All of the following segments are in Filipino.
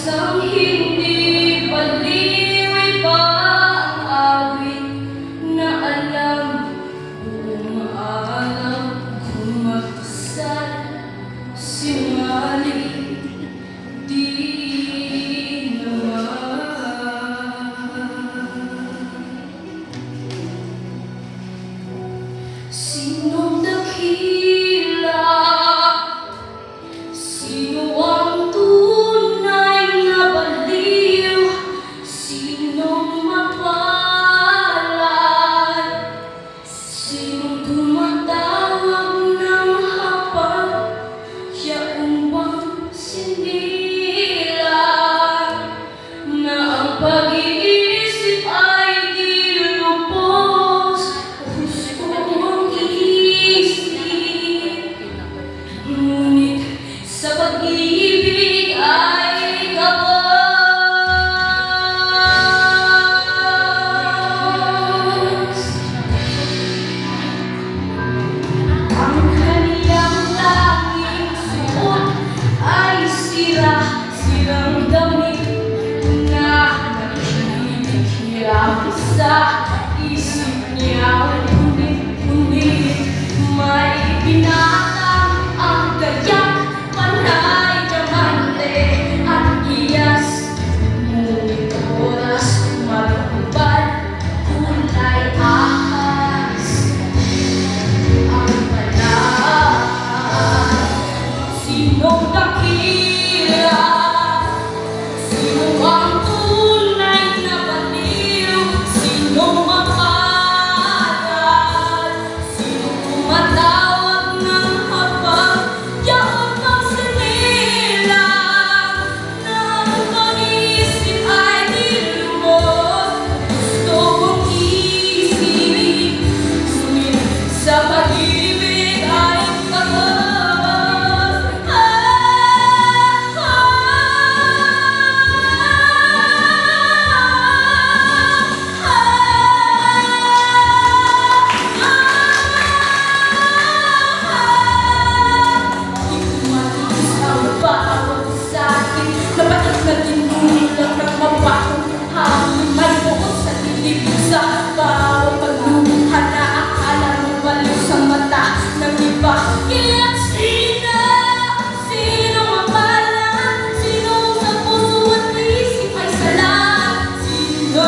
Isang hindi paliway pa ang awit na alam umaalam kumagsal singali di naman. Sinong dakila? Sino ang tunay na baliw? Sinong mapalad? Sinong tumatawag ng hapag? Siyaong bang sinila na ang pag-iisip ay di lubos? Gusto mong iisip, ngunit sa pag-ibig ay kapos. Ang kaniyang langing suot ay sirang damit na nakikinig sa isip niya. Ngunit may binatang ang gayak, panay diamante at iyas. Ngunit oras magubad, kulay ahas ang balat. Sinong dakila? Sino ang tunay na baliw? Sinong mapalad? Sino tumatawag ng hapag? Yaon ang sinila na ang pag-iisip ay di lubos. Gusto mong iisip, ngunit sa pag-ibig ay kapos. Napatid na tinulak ng mabakong hangin. May buot sa titig sa bawat pagluha na akala mo baliw sa mata ng iba. Kaya sino mapalad? Sino sa puso at isip ay salat? Sino?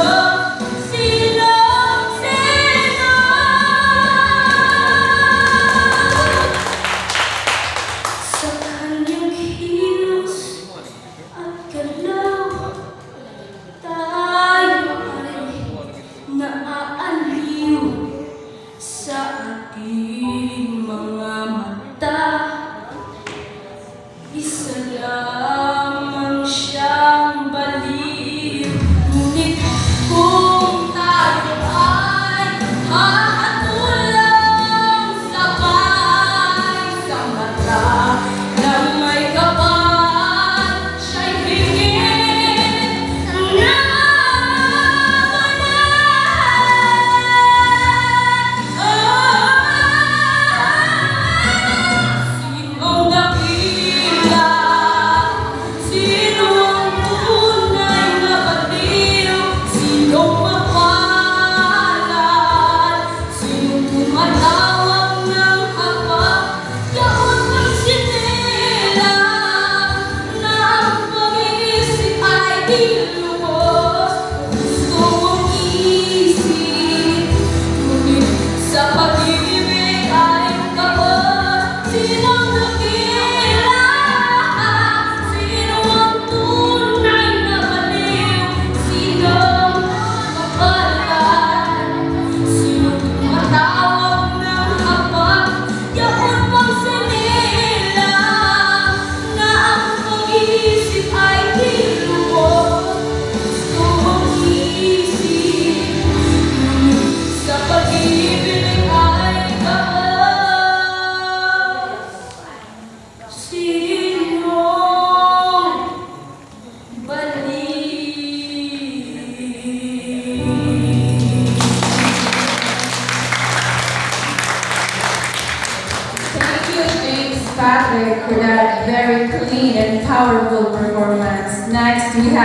Sa kanyang kilos at galaw, tayo ay naaaliw sa ating mga mata. Isa lamang siyang baliw, ngunit kung tayo ay hahatulang sabay sa mata ng may kapal, siya'y higit na Sinong dakila? Sino ang tunay na baliw? Sinong mapalad? Sinong tumatawag ng hapag? Yaon ang sinila na ang pag-iisip ay di lubos. Gusto mong iisip, ngunit sa pag-ibig ay kapos. Sinong dakila? Sino ang tunay na baliw? Sinong mapalad? Sinong tumatawag ng hapag? Yaon bang sinila na ang pag-iisip ay di lubos? Gusto mong iisip, ngunit sa pag-ibig ay kapos. Sinong baliw? Thank you, James Patrick, for that very clean and powerful performance. Next, we have